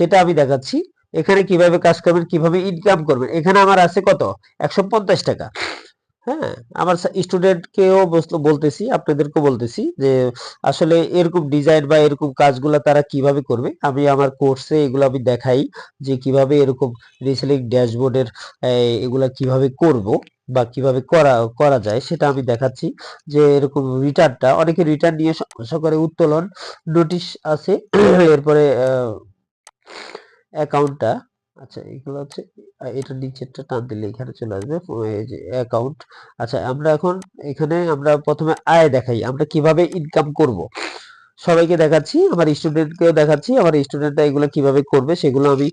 সেটা আমি দেখাচ্ছি। এখানে কিভাবে কাজ করবেন, কিভাবে ইনকাম করবেন। এখানে আমার আছে কত, 150 টাকা। হ্যাঁ, আমার স্টুডেন্টকেও বলতেছি, আপনাদেরকেও বলতেছি যে আসলে এরকম ডিজাইন বা এরকম কাজগুলো তারা কিভাবে করবে। আমি আমার কোর্সে এগুলো আমি দেখাই যে কিভাবে এরকম রিসেলিং ড্যাশবোর্ডের এগুলা কিভাবে করব বা কিভাবে করা করা যায় সেটা আমি দেখাচ্ছি। যে এরকম রিটার্নটা, অনেকে রিটার্ন নিয়ে সমস্যা করে, উত্তোলন নোটিশ আছে এরপরে অ্যাকাউন্টটা, আচ্ছা এগুলো হচ্ছে এটা নিচেরটা টান দিলে এখানে চলে আসবে এই যে অ্যাকাউন্ট। আচ্ছা আমরা এখন এখানে আমরা প্রথমে আয় দেখাই, আমরা কিভাবে ইনকাম করব সবাইকে দেখাচ্ছি, আমার স্টুডেন্টকেও দেখাচ্ছি, আমার স্টুডেন্টরা এগুলো কিভাবে করবে সেগুলো আমি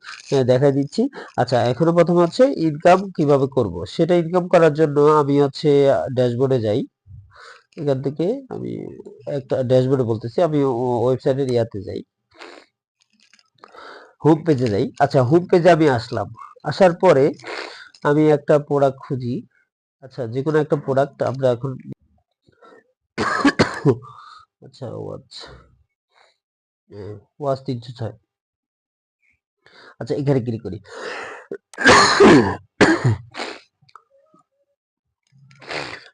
দেখাই দিচ্ছি। আচ্ছা এখানে প্রথম হচ্ছে ইনকাম কিভাবে করব, সেটা ইনকাম করার জন্য আমি হচ্ছে ড্যাশবোর্ডে যাই। এখান থেকে আমি একটা ড্যাশবোর্ডে বলতেছি, আমি ওয়েবসাইটের ইয়াতে যাই, হোম পেজে যাই। আচ্ছা হোম পেজে আমি আসলাম, আসার পরে আমি একটা প্রোডাক্ট খুঁজি। আচ্ছা যে কোনো একটা প্রোডাক্ট আমরা এখন আচ্ছা ওয়াচ 306। আচ্ছা এখানে ক্লিক করি।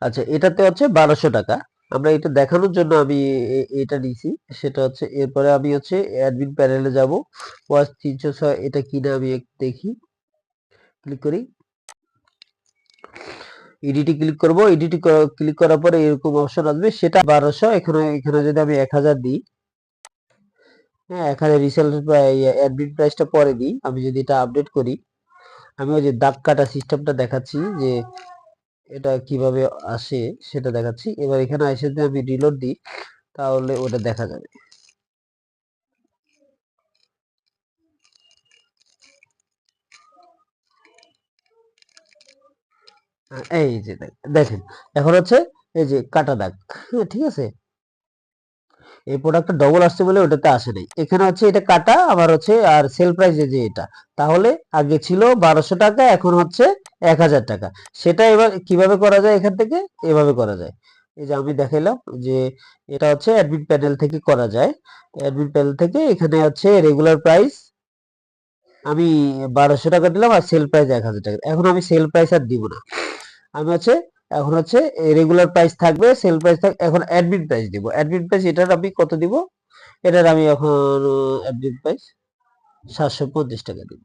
আচ্ছা এটাতে হচ্ছে 1200 টাকা। আমরা এটা দেখানোর জন্য আমি এটা নিছি, সেটা হচ্ছে এরপরে আমি হচ্ছে অ্যাডমিন প্যানেলে যাব। ওয়াচ 306 এটা কিনা আমি দেখি, ক্লিক করি, এডিটে ক্লিক করব। এডিটে ক্লিক করার পরে এরকম অপশন আসবে, সেটা 1200। এখানে এখানে যদি আমি 1000 দিই, হ্যাঁ 1000 রিসেল অ্যাডমিন প্রাইসটা পরে দিই। আমি যদি এটা আপডেট করি, আমি ওই যে দাগ কাটা সিস্টেমটা দেখাচ্ছি যে এটা কিভাবে আসে সেটা দেখাচ্ছি। এবার এখানে এসে যদি আমি রিলোড দিই তাহলে ওটা দেখা যাবে। এই যে দেখেন এখন হচ্ছে এই যে কাটা দাগ, হ্যাঁ ঠিক আছে। এই প্রোডাক্টটা ডবল আসছে বলে ওটাতে আসে নাই, এখানে হচ্ছে এটা কাটা আবার হচ্ছে আর সেল প্রাইস যে এটা, তাহলে আগে ছিল 1200 টাকা, এখন হচ্ছে 1000 টাকা। সেটা এবার কিভাবে করা যায়, এখান থেকে এভাবে করা যায়। এই যে আমি দেখাইলাম যে এটা হচ্ছে অ্যাডমিন প্যানেল থেকে করা যায়। অ্যাডমিন প্যানেল থেকে এখানে হচ্ছে রেগুলার প্রাইস আমি 1200 টাকা দিলাম আর সেল প্রাইস 1000 টাকা। এখন আমি সেল প্রাইস আর দিব না, আমি হচ্ছে এখন হচ্ছে রেগুলার প্রাইস থাকবে, সেল প্রাইস থাকবে, এখন অ্যাডমিন প্রাইস দিব। অ্যাডমিন প্রাইস এটার আমি কত দিব, এটার আমি এখন অ্যাডমিন প্রাইস 750 টাকা দিব।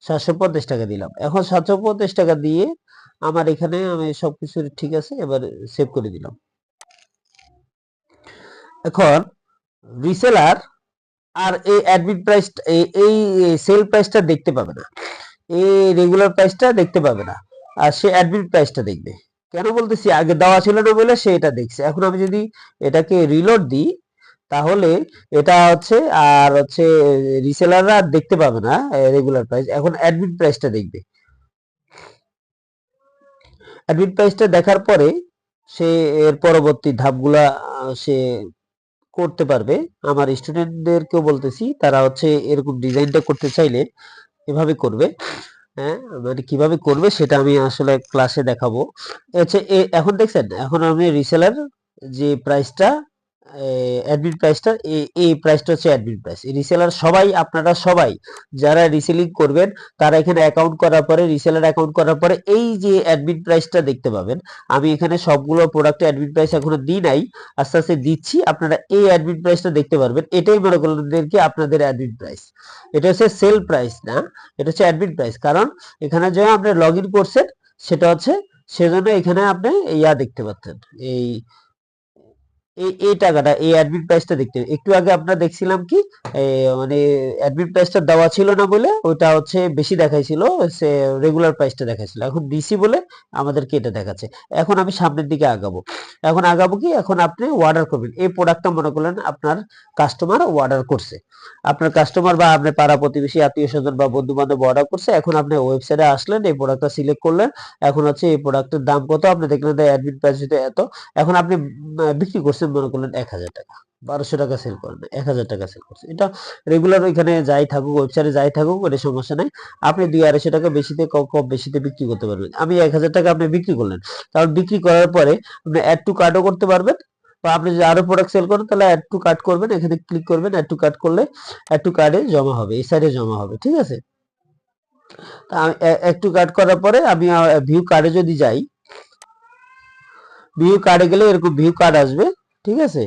750 টাকা দিলাম। এখন 750 টাকা দিয়ে আমার এখানে আমি সবকিছু ঠিক আছে, এবার সেভ করে দিলাম। এখন রিসেলার আর এই অ্যাডমিন প্রাইস এই সেল প্রাইসটা দেখতে পাবে না, এই রেগুলার প্রাইসটা দেখতে পাবে না, আর সে অ্যাডমিন প্রাইসটা দেখবে। কেন বলতেছি, আগে দেওয়া ছিল না বলে সে এটা দেখছে। এখন আমি যদি এটাকে রিলোড দিই তাহলে এটা হচ্ছে আর হচ্ছে রিসেলাররা আর দেখতে পাবে না রেগুলার প্রাইস, এখন অ্যাডমিন প্রাইসটা দেখবে। অ্যাডমিন প্রাইসটা দেখার পরে সে এর পরবর্তী ধাপগুলা সে করতে পারবে। আমার স্টুডেন্টদেরকেও বলতেছি, তারা হচ্ছে এরকম ডিজাইনটা করতে চাইলে এভাবে করবে। হ্যাঁ মানে কিভাবে করবে সেটা আমি আসলে ক্লাসে দেখাবো। হচ্ছে এখন দেখছেন, এখন আমি রিসেলার যে প্রাইসটা অ্যাডমিন প্রাইসটা এই প্রাইসটা হচ্ছে অ্যাডমিন প্রাইস। রিসেলার সবাই, আপনারা সবাই যারা রিসেলিং করবেন তারা এখানে অ্যাকাউন্ট করার পরে, রিসেলার অ্যাকাউন্ট করার পরে এই যে অ্যাডমিন প্রাইসটা দেখতে পাবেন। আমি এখানে সবগুলো প্রোডাক্টে অ্যাডমিন প্রাইস এখনো দিই নাই, আস্তে আস্তে দিচ্ছি। আপনারা এই অ্যাডমিন প্রাইসটা দেখতে পারবেন, এটাই মনে করলেন কি আপনাদের অ্যাডমিন প্রাইস। এটা হচ্ছে সেল প্রাইস না, এটা হচ্ছে অ্যাডমিন প্রাইস। কারণ এখানে যে আপনি লগ ইন করছেন সেটা হচ্ছে, সেজন্য এখানে আপনি ইয়া দেখতে পাচ্ছেন, এই এই টাকাটা, এই অ্যাডমিন প্রাইসটা দেখতে। একটু আগে আপনারা দেখছিলাম কি মানে অ্যাডমিন প্রাইসটা দেওয়া ছিল না বলে ওটা হচ্ছে বেশি দেখাইছিল, সে রেগুলার প্রাইসটা দেখাইছিল। এখন ডিসি বলে আমাদেরকে এটা দেখাচ্ছে। এখন আমি সামনের দিকে আগাবো। এখন আগাবো কি, এখন আপনি অর্ডার করবেন এই প্রোডাক্টটা, মনে করলেন আপনার কাস্টমার অর্ডার করছে, আপনার কাস্টমার বা আপনার পাড়া প্রতিবেশী আত্মীয় স্বজন বা বন্ধু বান্ধব অর্ডার করছে। এখন আপনি ওয়েবসাইটে আসলেন, এই প্রোডাক্টটা সিলেক্ট করলেন। এখন হচ্ছে এই প্রোডাক্টের দাম কত, আপনি দেখলেন অ্যাডমিন প্রাইস এত। এখন আপনি বিক্রি করছেন মনে করলেন 1000 টাকা, 1200 টাকা সেল করেন, 1000 টাকা সেল করছে। এটা রেগুলার ওইখানে যাই থাকুক, ওয়েবসাইটে যাই থাকুক, এটা সমস্যা নাই। আপনি 200-250 টাকা বেশিতে কম বেশিতে বিক্রি করতে পারবেন। আমি 1000 টাকা আপনি বিক্রি করলেন, তাহলে বিক্রি করার পরে আপনি অ্যাড টু কার্টও করতে পারবেন। বা আপনি যদি আরো প্রোডাক্ট সেল করেন তাহলে অ্যাড টু কার্ট করবেন, এখানে ক্লিক করবেন, অ্যাড টু কার্ট করলে অ্যাড টু কার্টে জমা হবে, এই সাইডে জমা হবে। ঠিক আছে, তা আমি অ্যাড টু কার্ট করার পরে আমি ভিউ কার্ডে যদি যাই, ভিউ কার্ডে গেলে এরকম ভিউ কার্ড আসবে। ঠিক আছে,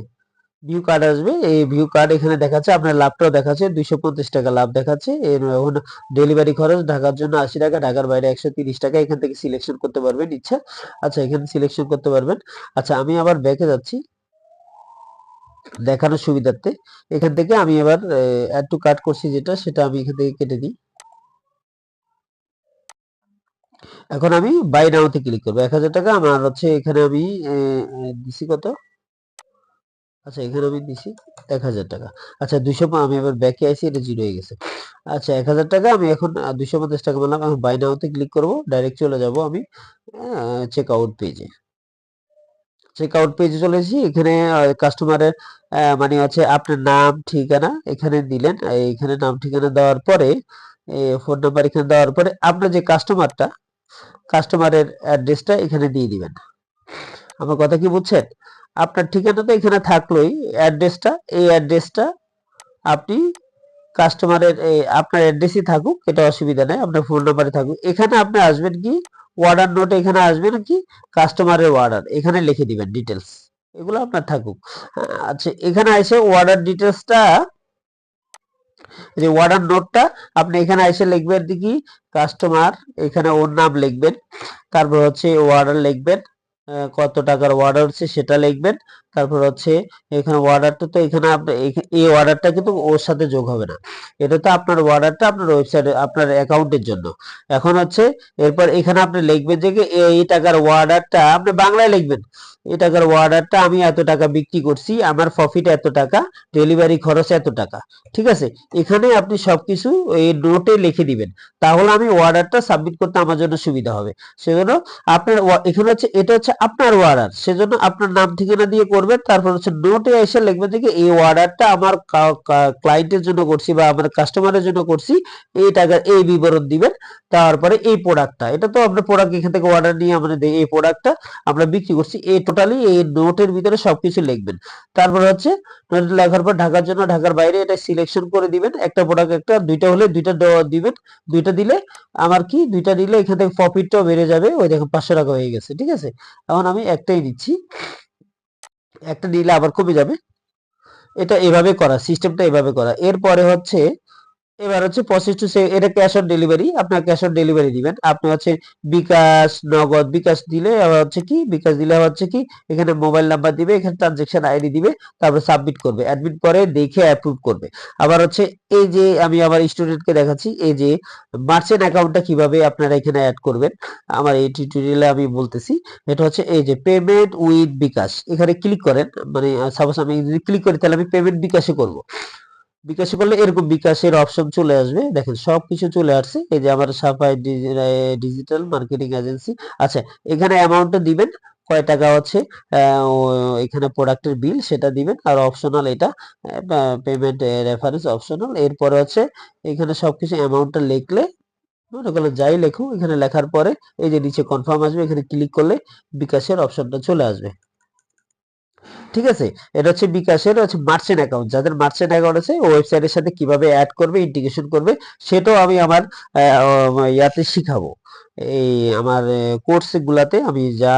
ভিউ কার্ড আসবে, এই ভিউ কার্ড এখানে দেখাচ্ছে, আপনার লাভটাও দেখাচ্ছে 250 টাকা লাভ দেখাচ্ছে। এর এখন ডেলিভারি খরচ ঢাকার জন্য 80 টাকা, ঢাকার বাইরে 130 টাকা। এখান থেকে সিলেকশন করতে পারবেন ইচ্ছা। আচ্ছা, এখানে সিলেকশন করতে পারবেন। আচ্ছা, আমি আবার ব্যাকে যাচ্ছি দেখানোর সুবিধার্থে। এখান থেকে আমি এবার অ্যাড টু কার্ট করছি যেটা, সেটা আমি এখান থেকে কেটে দিই। এখন আমি বাই নাওতে ক্লিক করবো। 1000 টাকা আমার হচ্ছে, এখানে আমি দিছি কত, আচ্ছা এখানে আমি দিছি 1000 টাকা। আচ্ছা 200, আমি এবার ব্যাকে আইছি, এটা জিরো হয়ে গেছে। আচ্ছা 1000 টাকা আমি এখন 250 টাকা বললাম, এখন বাই নাওতে ক্লিক করব, ডাইরেক্ট চলে যাব আমি চেক আউট পেজে। চেক আউট পেজে চলে এসেছি। এখানে কাস্টমারের মানে হচ্ছে আপনার নাম ঠিকানা এখানে দিলেন, এখানে নাম ঠিকানা দেওয়ার পরে ফোন নাম্বার এখানে দেওয়ার পরে আপনার যে কাস্টমারটা, কাস্টমারের অ্যাড্রেসটা এখানে দিয়ে দিবেন। আমার কথা কি বুঝছেন? আপনার ঠিকানা তো এখানে থাকলোই, অ্যাড্রেসটা, এই অ্যাড্রেসটা আপনি কাস্টমারের আপনার অ্যাড্রেসই থাকুক, এটা অসুবিধা নেই, আপনার ফোন নাম্বারে থাকুক। এখানে আপনি আসবেন কি অর্ডার নোটে, এখানে আসবেন কি কাস্টমারের অর্ডার, এখানে লিখে দিবেন ডিটেলস, এগুলো আপনার থাকুক। আচ্ছা, এখানে এসে অর্ডার ডিটেলসটা, যে অর্ডার নোটটা আপনি এখানে এসে লিখবেন কি কাস্টমার, এখানে ওর নাম লিখবেন, তারপর হচ্ছে অর্ডার লিখবেন, কত টাকার অর্ডার হচ্ছে সেটা লিখবেন। তারপর হচ্ছে এখানে অর্ডারটা, তো এখানে আপনি এই অর্ডারটা কিন্তু ওর সাথে যোগ হবে না, এটা তো আপনার অর্ডারটা আপনার ওয়েবসাইটে আপনার অ্যাকাউন্টের জন্য। এখন হচ্ছে এরপর এখানে আপনি লিখবেন যে এই টাকার অর্ডারটা আপনি বাংলায় লিখবেন, এই টাকার অর্ডারটা আমি এত টাকা বিক্রি করছি, আমার প্রফিট এত টাকা, ডেলিভারি খরচ এত টাকা। ঠিক আছে, এখানে আপনি সবকিছু এই নোটে লিখে দিবেন, তাহলে আমি অর্ডারটা সাবমিট করতে আমার জন্য সুবিধা হবে। সেজন্য আপনার এখানে হচ্ছে, এটা হচ্ছে আপনার অর্ডার, সেজন্য আপনার নাম ঠিকানা দিয়ে করবেন। তারপর হচ্ছে নোটে এসে লিখবেন যে এই অর্ডারটা আমার ক্লায়েন্টের জন্য করছি বা আমার কাস্টমারের জন্য করছি, এই টাকার এই বিবরণ দিবেন। তারপরে এই প্রোডাক্টটা, এটা তো আপনার প্রোডাক্ট, এখান থেকে অর্ডার নিয়ে আমরা এই প্রোডাক্টটা আমরা বিক্রি করছি, এই টোটালি এই নোটের ভিতরে সবকিছু লিখবেন। তারপর হচ্ছে নোট লেখার পর ঢাকার জন্য ঢাকার বাইরে এটা সিলেকশন করে দিবেন, একটা প্রোডাক্ট একটা, দুইটা হলে দুইটা দিবেন। দুইটা দিলে আমার কি, দুইটা দিলে এখান থেকে প্রফিটটাও বেড়ে যাবে। ওই দেখুন 500 টাকা হয়ে গেছে। ঠিক আছে, এখন আমি একটাই নিচ্ছি, একটা নিলে আবার কমে যাবে। এটা এভাবে করা, সিস্টেমটা এভাবে করা। এরপরে হচ্ছে এবার হচ্ছে প্রসেস টু সে, এটা ক্যাশ অন ডেলিভারি, আপনার ক্যাশ অন ডেলিভারি দিবেন। আপনি হচ্ছে বিকাশ, নগদ, বিকাশ দিলে আবার হচ্ছে কি, বিকাশ দিলে আবার হচ্ছে কি এখানে মোবাইল নাম্বার দিবে, এখানে ট্রানজেকশন আইডি দিবে, তারপর সাবমিট করবে, অ্যাডমিট পরে দেখে অ্যাপ্রুভ করবে। আবার হচ্ছে এই যে আমি আমার স্টুডেন্টকে দেখাচ্ছি, এই যে মার্চেন্ট অ্যাকাউন্টটা কিভাবে আপনারা এখানে অ্যাড করবেন, আমার এই টিউটোরিয়ালে আমি বলতেছি। এটা হচ্ছে এই যে পেমেন্ট উইথ বিকাশ, এখানে ক্লিক করেন, মানে সাপোজ আমি যদি ক্লিক করি তাহলে আমি পেমেন্ট বিকাশে করব। বিকাশে করলে এরকম বিকাশের অপশন চলে আসবে, দেখেন সবকিছু চলে আসছে। এই যে আমার সাফাই ডিজিটাল মার্কেটিং এজেন্সি। আচ্ছা, এখানে অ্যামাউন্টটা দিবেন, কয় টাকা হচ্ছে এখানে প্রোডাক্টের বিল সেটা দিবেন, আর অপশনাল এটা পেমেন্ট রেফারেন্স অপশনাল। এরপরে হচ্ছে এখানে সবকিছু অ্যামাউন্টটা লিখলে, মনে করলে যাই লেখো, এখানে লেখার পরে এই যে নিচে কনফার্ম আসবে, এখানে ক্লিক করলে বিকাশের অপশনটা চলে আসবে। ঠিক আছে, এটা হচ্ছে বিকাশের হচ্ছে মার্চেন্ট অ্যাকাউন্ট, যাদের মার্চেন্ট অ্যাকাউন্ট আছে ওয়েবসাইটের সাথে কিভাবে অ্যাড করবে, ইন্টিগ্রেশন করবে, সেটাও আমি আমার ইয়াতে শিখাবো। এই আমার কোর্স গুলাতে আমি যা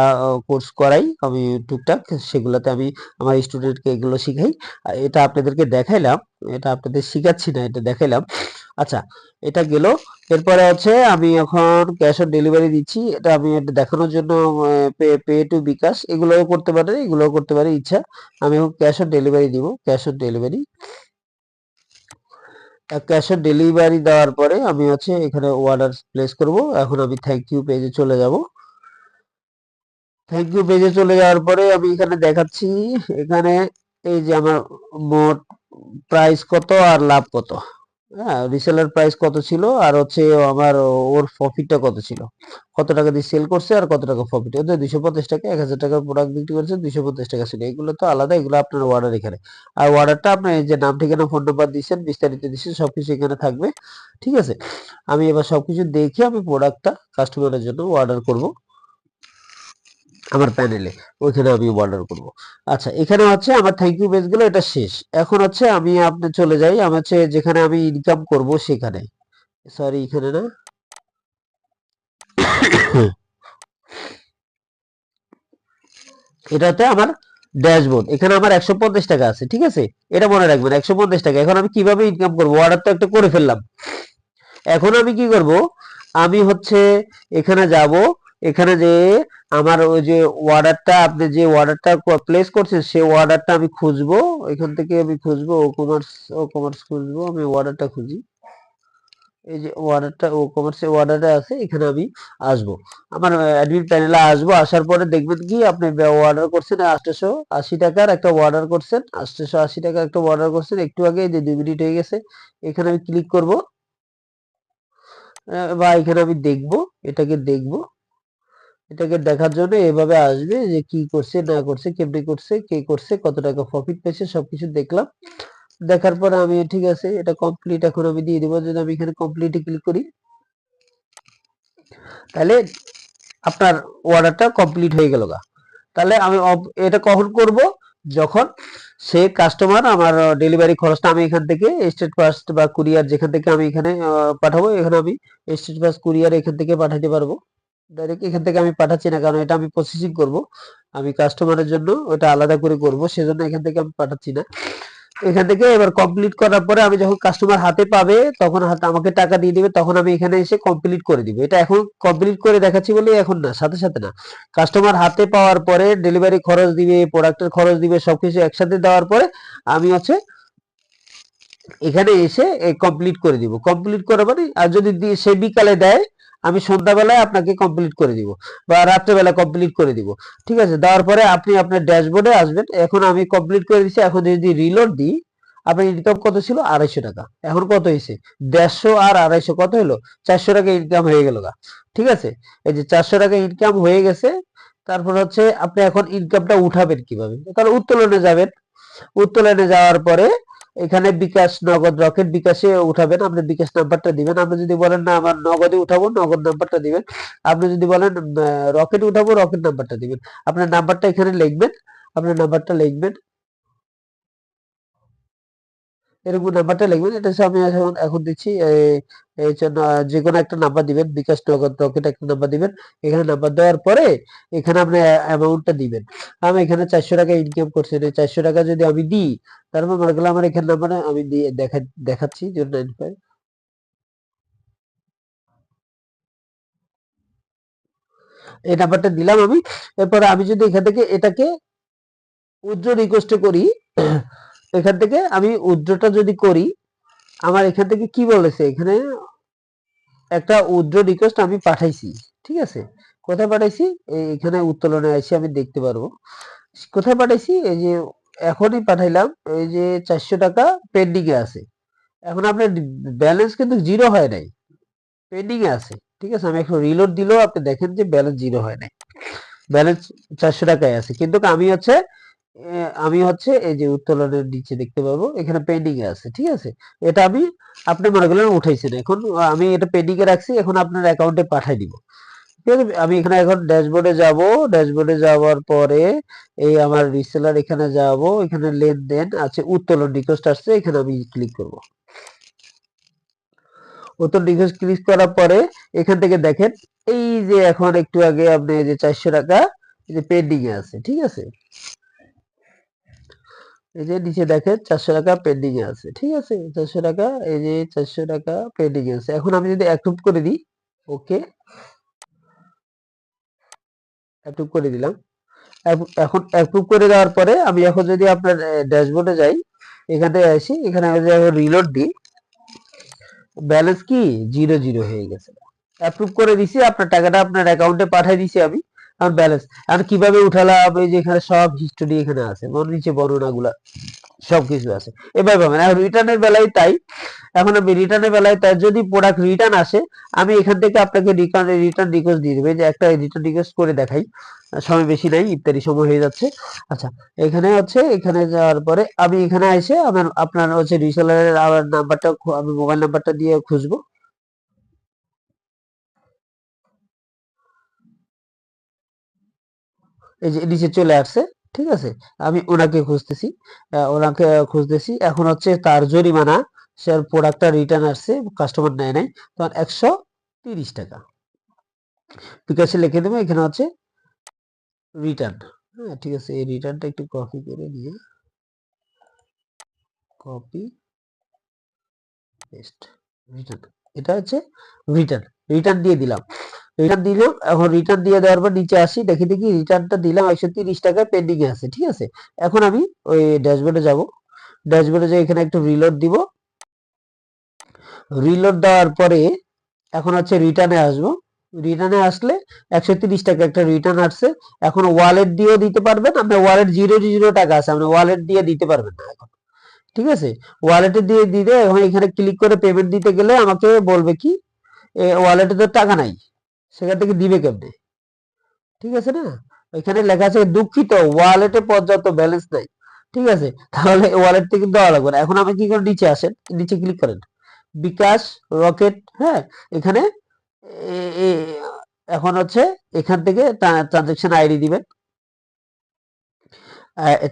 কোর্স করাই আমি টুকটাক, সেগুলাতে আমি আমার স্টুডেন্টকে এগুলো শিখাই। এটা আপনাদেরকে দেখাইলাম, এটা আপনাদের শিখাচ্ছি না, এটা দেখাইলাম। আচ্ছা, এটা গেল। এরপরে হচ্ছে আমি এখন ক্যাশ অন ডেলিভারি দিচ্ছি, এটা আমি এটা দেখানোর জন্য পে টু বিকাশ এগুলোও করতে পারে, এগুলোও করতে পারে ইচ্ছা। আমি এখন ক্যাশ অন ডেলিভারি দিব, cash on delivery. Cash on delivery দেওয়ার পরে আমি হচ্ছে এখানে অর্ডার প্লেস করব। এখন আমি থ্যাংক ইউ পেজে চলে যাব। থ্যাংক ইউ পেজে চলে যাওয়ার পরে আমি এখানে দেখাচ্ছি, এখানে এই যে আমার মোট প্রাইস কত আর লাভ কত, হ্যাঁ রিসেলার প্রাইস কত ছিল, আর হচ্ছে আমার ওর প্রফিটটা কত ছিল, কত টাকা দিয়ে সেল করছে আর কত টাকা প্রফিট। ওদের 250 টাকা, 1000 টাকার প্রোডাক্ট বিক্রি করছে, 250 টাকা ছিল। এগুলো তো আলাদা, এগুলো আপনার অর্ডার এখানে। আর অর্ডারটা আপনার এই যে নাম ঠিকানা ফোন নাম্বার দিচ্ছেন, বিস্তারিত দিচ্ছেন, সবকিছু এখানে থাকবে। ঠিক আছে, আমি এবার সবকিছু দেখে আমি প্রোডাক্টটা কাস্টমারের জন্য অর্ডার করব। আমার প্যানেলে, ওইখানে আমি অর্ডার করব। আচ্ছা, এখানে হচ্ছে আমার থ্যাংক ইউ পেজ গুলো এটা শেষ। এখন হচ্ছে আমি আপনি চলে যাই, আমি হচ্ছে যেখানে আমি ইনকাম করব সেখানে, সরি এখানে না, এটাতে আমার ড্যাশবোর্ড, এখানে আমার 150 টাকা আছে, ঠিক আছে, এটা মনে রাখবেন 150 টাকা। এখন আমি কিভাবে ইনকাম করব, অর্ডার তো একটা করে ফেললাম। এখন আমি কি করব, আমি হচ্ছে এখানে যাব, এখানে যে আমার ওই যে অর্ডারটা, আপনি যে অর্ডারটা প্লেস করছেন সেই অর্ডারটা আমি খুঁজবো, এখান থেকে আমি খুঁজবো ও কমার্স খুঁজবো, আমি অর্ডারটা খুঁজি, এই যে অর্ডারটা ও কমার্সে অর্ডারটা আছে, এখানে আমি আসবো, আমার অ্যাডমিন প্যানেলে আসবো। আসার পরে দেখবেন কি আপনি অর্ডার করছেন 880 টাকার একটা অর্ডার করছেন, 880 টাকার একটা অর্ডার করছেন একটু আগে, যে 2 মিনিট হয়ে গেছে। এখানে আমি ক্লিক করব, বা এখানে আমি দেখবো, এটাকে দেখবো, এটাকে দেখার জন্য এভাবে আসবে যে কি করছে না করছে, কেমনি করছে, কে করছে, কত টাকা প্রফিট পেয়েছে, সবকিছু দেখলাম। দেখার পরে আমি ঠিক আছে এটা কমপ্লিট, এখন আমি দিয়ে দিব। যদি আমি এখানে কমপ্লিটে ক্লিক করি, তাহলে আপনার অর্ডারটা কমপ্লিট হয়ে গেল গা। তাহলে আমি এটা কখন করব, যখন সে কাস্টমার আমার ডেলিভারি খরচটা আমি এখান থেকে স্টেট ফাস্ট বা কুরিয়ার যেখান থেকে আমি এখানে পাঠাবো, এখানে আমি স্টেট ফাস্ট কুরিয়ার এখান থেকে পাঠাতে পারবো। ডাইরেক্ট এখান থেকে আমি পাঠাচ্ছি না, কারণ এটা আমি প্রসেসিং করব, আমি কাস্টমারের জন্য ওটা আলাদা করে করব, সেজন্য এখান থেকে আমি পাঠাচ্ছি না। এখান থেকে এবার কমপ্লিট করার পরে আমি যখন কাস্টমার হাতে পাবে, তখন আমাকে টাকা দিয়ে দিবে, তখন আমি এখানে এসে কমপ্লিট করে দিব। এটা এখন কমপ্লিট করে দেখাচ্ছি বলে এখন না, সাথে সাথে না, কাস্টমার হাতে পাওয়ার পরে ডেলিভারি খরচ দিবে, প্রোডাক্টের খরচ দিবে, সবকিছু একসাথে দেওয়ার পরে আমি হচ্ছে এখানে এসে কমপ্লিট করে দিব। কমপ্লিট করার পরে আর যদি সে বিকালে দেয়, আমি সন্ধ্যাবেলায় আপনাকে কমপ্লিট করে দিব, বা রাত্রেবেলা কমপ্লিট করে দিব। ঠিক আছে, দেওয়ার পরে আপনি আপনার ড্যাশবোর্ডে আসবেন। এখন আমি কমপ্লিট করে দিচ্ছি। এখন যদি রিলোড দিই, আপনার ইনকাম কত ছিল, 250 টাকা, এখন কত হয়েছে, 150 আর 250 কত হলো, 400 টাকা ইনকাম হয়ে গেল গা। ঠিক আছে, এই যে 400 টাকা ইনকাম হয়ে গেছে। তারপর হচ্ছে আপনি এখন ইনকামটা উঠাবেন কিভাবে, তাহলে উত্তোলনে যাবেন। উত্তোলনে যাওয়ার পরে এখানে বিকাশ, নগদ, রকেট, বিকাশে উঠাবেন। আপনি বিকাশ নাম্বারটা দিবেন। আপনি যদি বলেন না আমার নগদে উঠাবো, নগদ নাম্বারটা দিবেন। আপনি যদি বলেন রকেট উঠাবো, রকেট নাম্বারটা দিবেন। আপনার নাম্বারটা এখানে লিখবেন, আপনার নাম্বারটা লিখবেন, এরকম নাম্বারটা লিখবেন। এটা হচ্ছে আমি এখন এখন দিচ্ছি, এই জন্য যে কোনো একটা নাম্বার দিবেন, বিকাশ, নগদ, রকেট একটা নাম্বার দিবেন। এখানে নাম্বার দেওয়ার পরে এখানে আপনি অ্যামাউন্টটা দিবেন। আমি এখানে 400 টাকা ইনকাম করছি, এই 400 টাকা যদি আমি দিই, তারপর মনে করলাম আমার এখানে নাম্বারে আমি দিয়ে দেখাচ্ছি 095, এই নাম্বারটা দিলাম আমি। এরপরে আমি যদি এখান থেকে এটাকে উইথড্র রিকোয়েস্ট করি, এখান থেকে আমি উইথড্রটা যদি করি, আমার এখান থেকে কি বলেছে, এখানে একটা উইথড্র রিকোয়েস্ট আমি পাঠাইছি। ঠিক আছে, কোথায় পাঠাইছি, এখানে উত্তোলনে আসি আমি দেখতে পারবো কোথায় পাঠাইছি। এই যে এখনই পাঠাইলাম, এই যে 400 টাকা পেন্ডিং এ আছে। এখন আপনার ব্যালেন্স কিন্তু জিরো হয় নাই, পেন্ডিং এ আছে। ঠিক আছে, আমি এখন রিলোড দিলেও আপনি দেখেন যে ব্যালেন্স জিরো হয় নাই, ব্যালেন্স 400 টাকায় আছে। কিন্তু আমি হচ্ছে এই যে উত্তোলনের নিচে দেখতে পাবো এখানে পেন্ডিং এ আছে। ঠিক আছে, এটা আমি, আপনি মনে করলেন উঠাইছেন, এখন আমি এটা পেন্ডিং এ রাখছি, এখন আপনার অ্যাকাউন্টে পাঠাই দিব। ঠিক আছে, আমি এখানে এখন ড্যাশবোর্ডে যাব। ড্যাশবোর্ডে যাওয়ার পরে এই আমার রিসেলার এখানে যাব, এখানে লেনদেন আছে, উত্তোলন রিকোয়েস্ট আসছে, এখানে আমি ক্লিক করব। উত্তোলন রিকোয়েস্ট ক্লিক করার পরে এখান থেকে দেখেন, এই যে এখন একটু আগে আপনি এই যে 400 টাকা এই যে পেন্ডিং এ আছে। ঠিক আছে, এই যে নিচে দেখেন 400 টাকা পেন্ডিং এ আছে। ঠিক আছে, 400 টাকা, এই যে 400 টাকা পেন্ডিং এ আছে। এখন আমি যদি অ্যাপ্রুভ করে দিই, ওকে, অ্যাপ্রুভ করে দিলাম। এখন অ্যাপ্রুভ করে দেওয়ার পরে আমি এখন যদি আপনার ড্যাশবোর্ডে যাই, এখানে আসি, এখানে আমি যদি রিলোড দিই, ব্যালেন্স কি জিরো জিরো হয়ে গেছে। অ্যাপ্রুভ করে দিছি, আপনার টাকাটা আপনার অ্যাকাউন্টে পাঠিয়ে দিছি আমি। আমার ব্যালেন্স আর কিভাবে উঠালাম, এই যে এখানে সব হিস্টোরি এখানে আছে, নিচে বর্ণনাগুলা সবকিছু আছে। এভাবে পাবেন। আর রিটার্নের বেলায় তাই, এখন আমি রিটার্নের বেলায় তার যদি প্রোডাক্ট রিটার্ন আসে, আমি এখান থেকে আপনাকে রিটার্ন রিকোয়েস্ট দিয়ে দেবে, যে একটা রিটার্ন রিকোয়েস্ট করে দেখাই, সময় বেশি নাই, ইত্যাদি সময় হয়ে যাচ্ছে। আচ্ছা, এখানে হচ্ছে এখানে যাওয়ার পরে আমি এখানে এসে আপনার হচ্ছে রিসেলারের আমার নাম্বারটা আমি মোবাইল নাম্বারটা দিয়ে খুঁজবো। এই যে নিচে চলে আসছে, ঠিক আছে। আমি ওনাকে খুঁজতেছি। এখন হচ্ছে তার জরিমানা, সে প্রোডাক্টটা রিটার্ন আসছে, কাস্টমার নেয় নাই, তখন 130 টাকা বিকাশে লিখে দেবো। এখানে হচ্ছে রিটার্ন। হ্যাঁ, ঠিক আছে, এই রিটার্নটা একটু কপি করে নিয়ে কপি পেস্ট রিটার্ন, এটা হচ্ছে রিটার্ন। রিটার্ন দিয়ে দিলাম, রিটার্ন দিলাম। এখন রিটার্ন দিয়ে দেওয়ার পর নিচে আসি, দেখি রিটার্নটা দিলাম 130 টাকা পেন্ডিং এ আছে, ঠিক আছে। এখন আমি ওই ড্যাশবোর্ডে যাব, ড্যাশবোর্ডে যে এখানে একটু রিলোড দিব, রিলোড দেওয়ার পরে এখন হচ্ছে রিটার্নে আসবো। রিটার্নে আসলে 130 টাকা একটা রিটার্ন আসছে। এখন ওয়ালেট দিয়েও দিতে পারবেন, আপনার ওয়ালেট 0 টাকা আছে, আপনি ওয়ালেট দিয়ে দিতে পারবেন না এখন, ঠিক আছে। ওয়ালেটে দিয়ে দিতে এখন এখানে ক্লিক করে পেমেন্ট দিতে গেলে আমাকে বলবে কি ওয়ালেটে তো টাকা নাই, সেখান থেকে দিবে কেমনে, ঠিক আছে না। এখানে লেখা আছে দুঃখিত ওয়ালেটে পর্যাপ্ত ব্যালেন্স নাই, ঠিক আছে। তাহলে ওয়ালেট থেকে দেওয়া লাগবে না। এখন আমি কি করে, নিচে আসেন, নিচে ক্লিক করেন, বিকাশ, রকেট, হ্যাঁ, এখানে এখন হচ্ছে এখান থেকে ট্রানজেকশন আইডি দিবেন,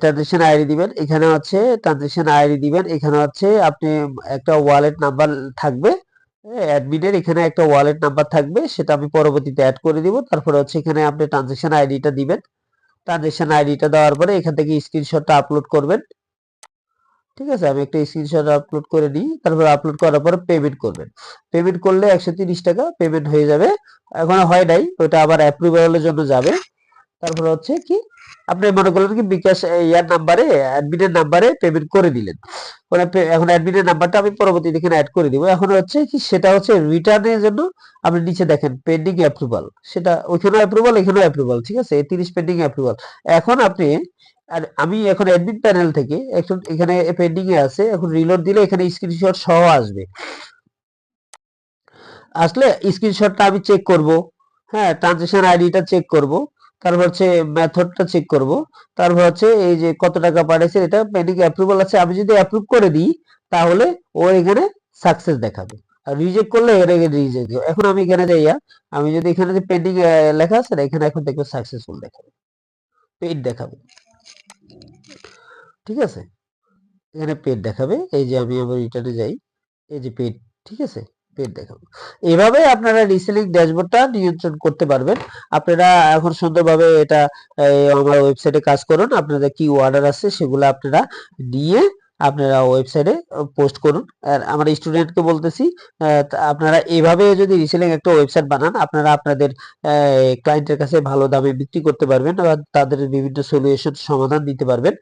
ট্রানজেকশন আইডি দিবেন। এখানে হচ্ছে ট্রানজেকশন আইডি দিবেন। এখানে হচ্ছে আপনি একটা ওয়ালেট নাম্বার থাকবে, অ্যাডমিনের এখানে একটা ওয়ালেট নাম্বার থাকবে, সেটা আমি পরবর্তীতে অ্যাড করে দিব। তারপরে হচ্ছে এখানে আপনি ট্রানজেকশন আইডিটা দিবেন। ট্রানজেকশন আইডিটা দেওয়ার পরে এখান থেকে স্ক্রিনশটটা আপলোড করবেন, ঠিক আছে। আমি একটা স্ক্রিনশট আপলোড করে নিই, তারপর আপলোড করার পরে পেমেন্ট করবেন। পেমেন্ট করলে 130 টাকা পেমেন্ট হয়ে যাবে। এখনো হয় নাই, ওটা আবার অ্যাপ্রুভালের জন্য যাবে। তারপর হচ্ছে কি, আপনি মনে করলেন কি বিকাশ ইয়ার নাম্বারে, অ্যাডমিনের নাম্বারে পেমেন্ট করে দিলেন। এখন অ্যাডমিনের নাম্বারটা আমি পরবর্তীতে এখানে অ্যাড করে দিব। এখন হচ্ছে কি, সেটা হচ্ছে রিটার্নের জন্য আপনি নিচে দেখেন পেন্ডিং অ্যাপ্রুভাল, সেটা ওইখানেও অ্যাপ্রুভাল, এখানেও অ্যাপ্রুভাল, ঠিক আছে, 30 পেন্ডিং অ্যাপ্রুভাল। এখন আপনি, আর আমি এখন অ্যাডমিন প্যানেল থেকে এখন এখানে পেন্ডিং এ আছে, এখন রিলোড দিলে এখানে স্ক্রিনশট সহ আসবে। আসলে স্ক্রিনশটটা আমি চেক করব, হ্যাঁ, ট্রানজেকশন আইডিটা চেক করব, তারপর হচ্ছে মেথডটা চেক করব, তারপর হচ্ছে এই যে কত টাকা পাঠাইছে, এটা পেন্ডিং অ্যাপ্রুভাল আছে, আমি যদি অ্যাপ্রুভ করে দিই তাহলে ও এখানে সাকসেস দেখাবে, আর রিজেক্ট করলে এর রিজেক্ট দেবে। এখন আমি এখানে যাইয়া, আমি যদি এখানে যে পেন্ডিং লেখা আছে না, এখানে এখন দেখবো সাকসেসফুল দেখাবে, পেইড দেখাবে, ঠিক আছে। এখানে পেড দেখাবে, এই যে আমি আবার রিটার্নে যাই, এই যে পেড, ঠিক আছে, পেড দেখাবে। এভাবে আপনারা রিসেলিং ড্যাশবোর্ডটা নিয়ন্ত্রণ করতে পারবেন। আপনারা এখন সুন্দরভাবে এটা আমার ওয়েবসাইটে কাজ করুন, আপনাদের কি অর্ডার আছে সেগুলো আপনারা নিয়ে আপনারা ওয়েবসাইটে পোস্ট করুন। আর আমার স্টুডেন্টকে বলতেছি, আপনারা এভাবে যদি রিসেলিং একটা ওয়েবসাইট বানান, আপনারা আপনাদের ক্লায়েন্টের কাছে ভালো দামে বিক্রি করতে পারবেন, আর তাদের বিভিন্ন সলিউশন সমাধান দিতে পারবেন।